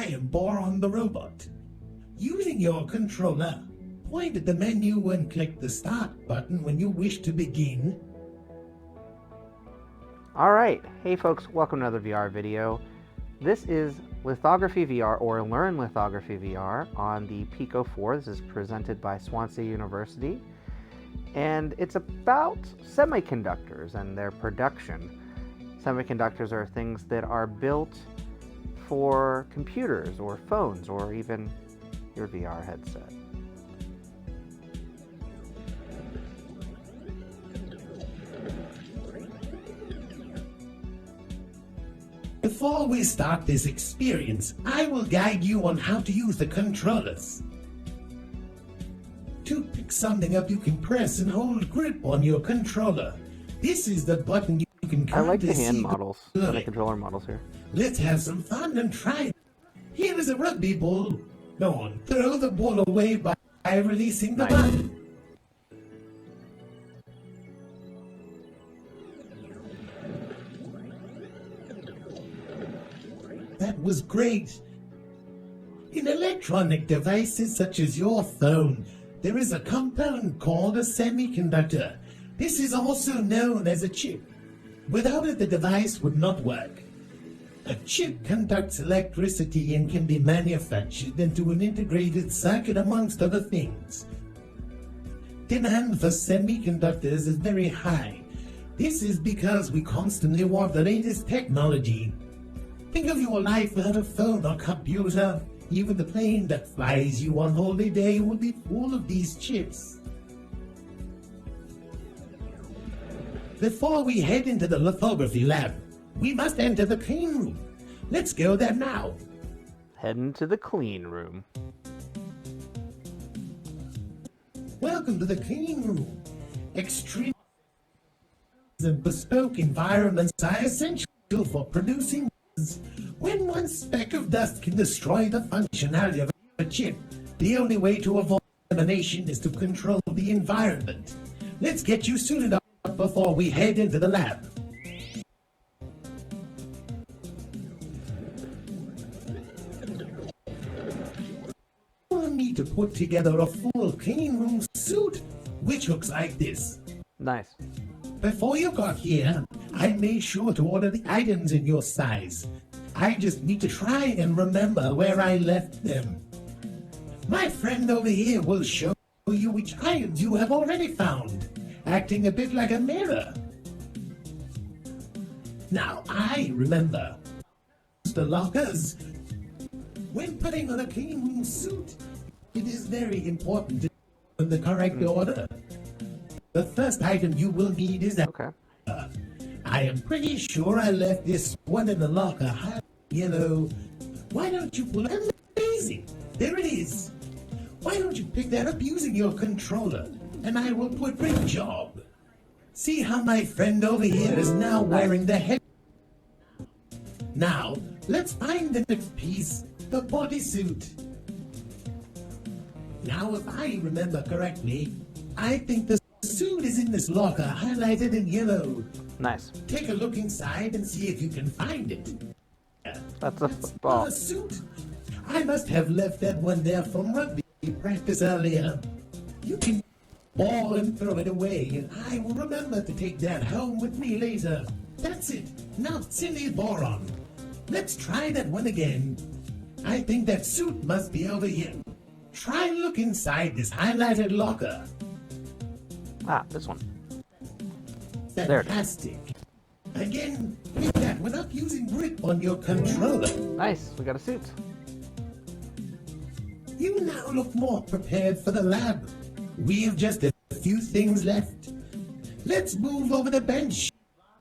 I am Boron the robot. Using your controller, point at the menu and click the Start button when you wish to begin. Alright, hey folks, welcome to another VR video. This is Lithography VR, or Learn Lithography VR, on the Pico 4. This is presented by Swansea University. And it's about semiconductors and their production. Semiconductors are things that are built for computers or phones or even your VR headset. Before we start this experience, I will guide you on how to use the controllers. To pick something up, you can press and hold grip on your controller. This is the button you can I like the currently hand see models, the controller models here. Let's have some fun and try it. Here is a rugby ball. Go on, throw the ball away by releasing the button. That was great. In electronic devices such as your phone, there is a compound called a semiconductor. This is also known as a chip. Without it, the device would not work. A chip conducts electricity and can be manufactured into an integrated circuit amongst other things. Demand for semiconductors is very high. This is because we constantly want the latest technology. Think of your life without a phone or computer. Even the plane that flies you on holiday will be full of these chips. Before we head into the lithography lab, we must enter the clean room. Let's go there now. Heading to the clean room. Welcome to the clean room. Extreme and bespoke environments are essential for producing. When one speck of dust can destroy the functionality of a chip, the only way to avoid contamination is to control the environment. Let's get you suited up before we head into the lab. We'll need to put together a full clean room suit, which looks like this. Nice. Before you got here, I made sure to order the items in your size. I just need to try and remember where I left them. My friend over here will show you which items you have already found, acting a bit like a mirror. Now I remember the lockers. When putting on a clean room suit, it is very important to in the correct order. The first item you will need is that. Okay. I am pretty sure I left this one in the locker. Yellow. Why don't you pull it? Amazing. There it is. Why don't you pick that up using your controller? And I will put great job. See how my friend over here is now wearing the head. Now, let's find the next piece, the bodysuit. Now, if I remember correctly, I think the suit is in this locker, highlighted in yellow. Nice. Take a look inside and see if you can find it. That's a football. A suit. I must have left that one there from rugby practice earlier. You can ball and throw it away, and I will remember to take that home with me later. That's it. Now, silly Boron. Let's try that one again. I think that suit must be over here. Try and look inside this highlighted locker. Ah, this one. Fantastic. Again, pick that one up using grip on your controller. Nice, we got a suit. You now look more prepared for the lab. We have just a few things left. Let's move over the bench.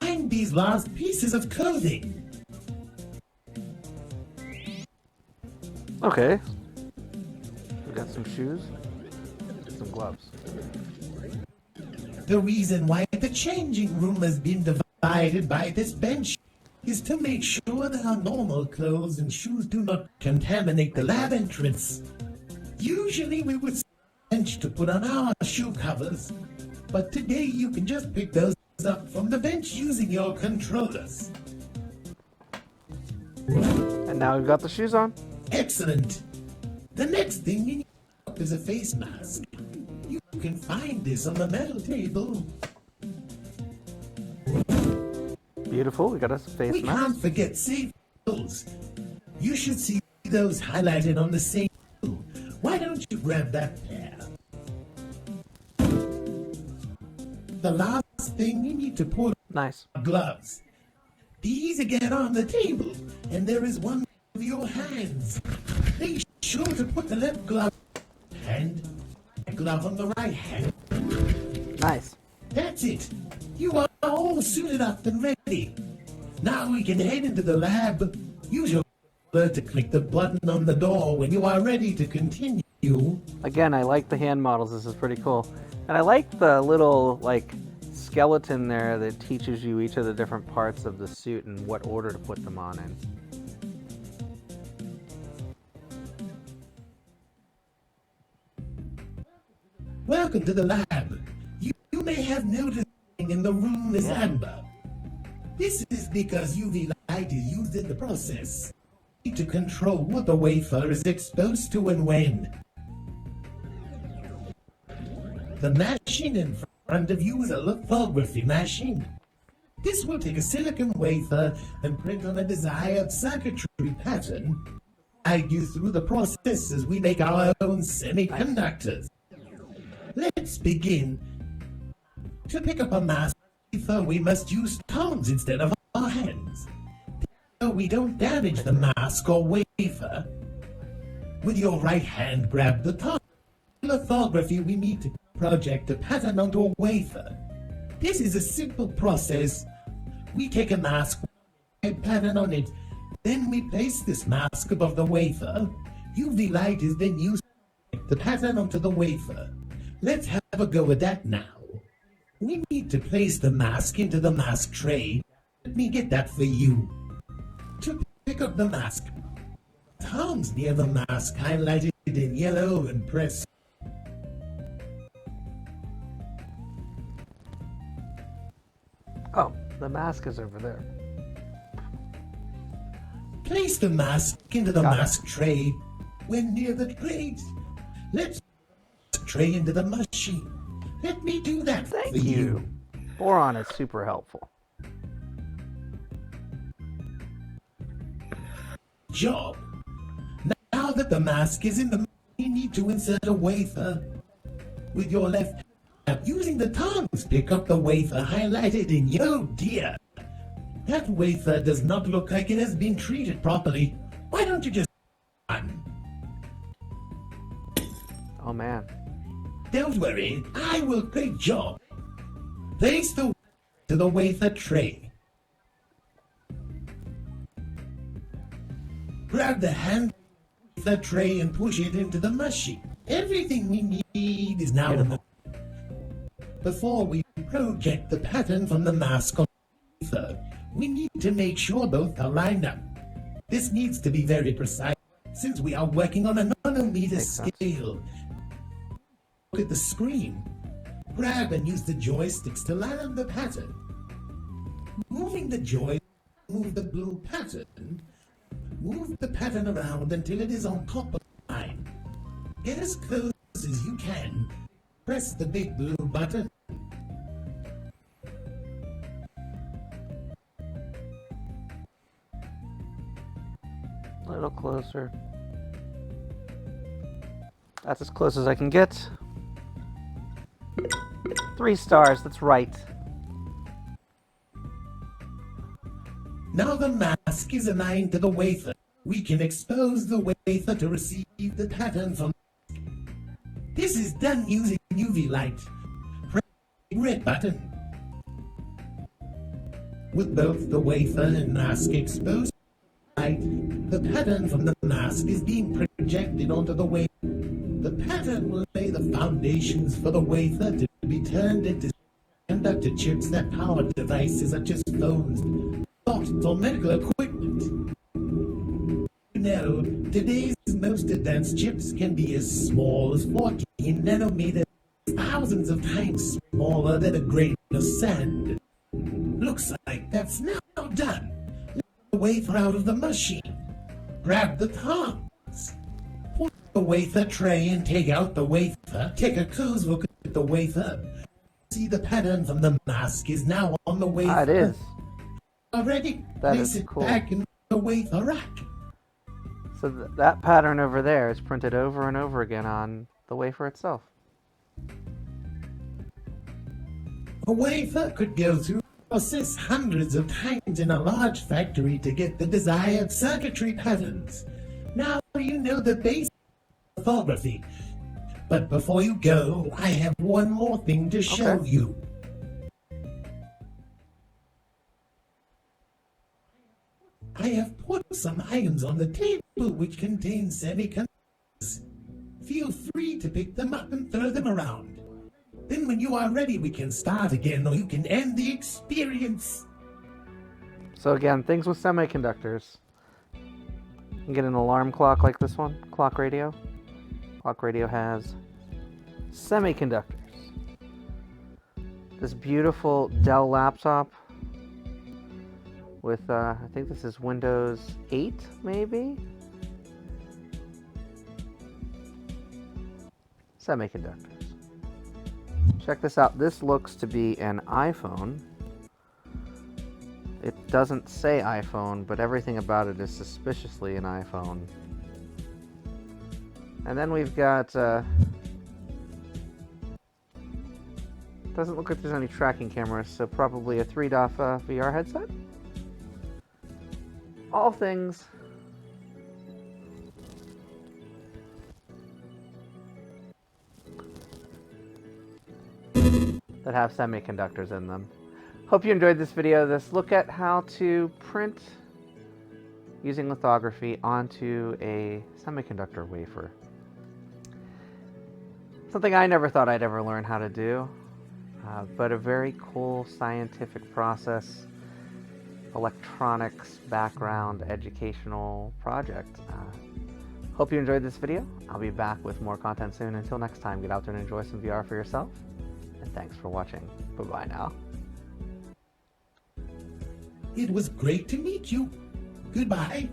Find these last pieces of clothing. Okay. We got some shoes, some gloves. The reason why the changing room has been divided by this bench is to make sure that our normal clothes and shoes do not contaminate the lab entrance. Usually we would bench to put on our shoe covers, but today you can just pick those up from the bench using your controllers. And now we've got the shoes on. Excellent. The next thing you need is a face mask. You can find this on the metal table. Beautiful. We got a face We mask. can't forget safe tools. You should see those highlighted on the same tool. Why don't you grab that pair? The last thing you need to put Nice. are gloves. These again on the table, and there is one for your hands. Be sure to put the left glove hand, glove on the right hand. Nice. That's it. You are all suited up and ready. Now we can head into the lab. Use your to click the button on the door when you are ready to continue. Again, I like the hand models. This is pretty cool. And I like the little, like, skeleton there that teaches you each of the different parts of the suit and what order to put them on in. Welcome to the lab. You may have noticed in the room is amber. This is because UV light is used in the process to control what the wafer is exposed to and when. The machine in front of you is a lithography machine. This will take a silicon wafer and print on a desired circuitry pattern, guide you through the process as we make our own semiconductors. Let's begin. To pick up a mask wafer, we must use tongs instead of our hands, so we don't damage the mask or wafer. With your right hand, grab the tongue. In lithography, we need to project a pattern onto a wafer. This is a simple process. We take a mask, a pattern on it, then we place this mask above the wafer. UV light is then used to project the pattern onto the wafer. Let's have a go at that now. We need to place the mask into the mask tray. Let me get that for you. To pick up the mask, thumbs near the mask highlighted in yellow and press. Oh, the mask is over there. Place the mask into the Got it. mask tray. When near the tray, let's tray into the machine. Let me do that Thank for you. Boron is super helpful. Job. Now that the mask is in the, you need to insert a wafer with your left hand. Using the tongs, pick up the wafer highlighted in yellow. Dear, that wafer does not look like it has been treated properly. Why don't you just Oh man. Don't worry, I will. Great job. Place the to the wafer tray. Grab the hand the tray and push it into the machine. Everything we need is now in the. Before we project the pattern from the mask on the wafer, we need to make sure both are lined up. This needs to be very precise since we are working on a nanometer Makes sense. scale. Look at the screen. Grab and use the joysticks to line up the pattern. Moving the joy, move the blue pattern. Move the pattern around until it is on top of the line. Get as close as you can. Press the big blue button. A little closer. That's as close as I can get. 3 stars, that's right. Now the mask is aligned to the wafer. We can expose the wafer to receive the pattern from. This is done using UV light. Press the red button. With both the wafer and mask exposed to light, the pattern from the mask is being projected onto the wafer. The pattern will lay the foundations for the wafer to be turned into semiconductor chips that power devices such as phones, laptops, or medical equipment. You know, today's most advanced chips can be as small as 14 nanometers, thousands of times smaller than a grain of sand. Looks like that's now done. Let the wafer out of the machine. Grab the tongs. the wafer tray and take out the wafer. Take a close look at the wafer. See the pattern from the mask is now on the wafer. It is. Already, That place is it cool. back in the wafer rack. So that pattern over there is printed over and over again on the wafer itself. A wafer could go through a process hundreds of times in a large factory to get the desired circuitry patterns. Now you know the basics of lithography. But before you go, I have one more thing to show you. I have put some items on the table which contain semiconductors. Feel free to pick them up and throw them around. Then when you are ready, we can start again, or you can end the experience. So again, things with semiconductors. You can get an alarm clock like this one, clock radio. Clock radio has semiconductors. This beautiful Dell laptop with, I think this is Windows 8, maybe? Semiconductors. Check this out. This looks to be an iPhone. It doesn't say iPhone, but everything about it is suspiciously an iPhone. And then we've got, doesn't look like there's any tracking cameras, so probably a 3DOF VR headset. All things that have semiconductors in them. Hope you enjoyed this video. This look at how to print using lithography onto a semiconductor wafer. Something I never thought I'd ever learn how to do, but a very cool scientific process, electronics background, educational project. Hope you enjoyed this video. I'll be back with more content soon. Until next time, get out there and enjoy some VR for yourself. And thanks for watching. Bye-bye now. It was great to meet you. Goodbye.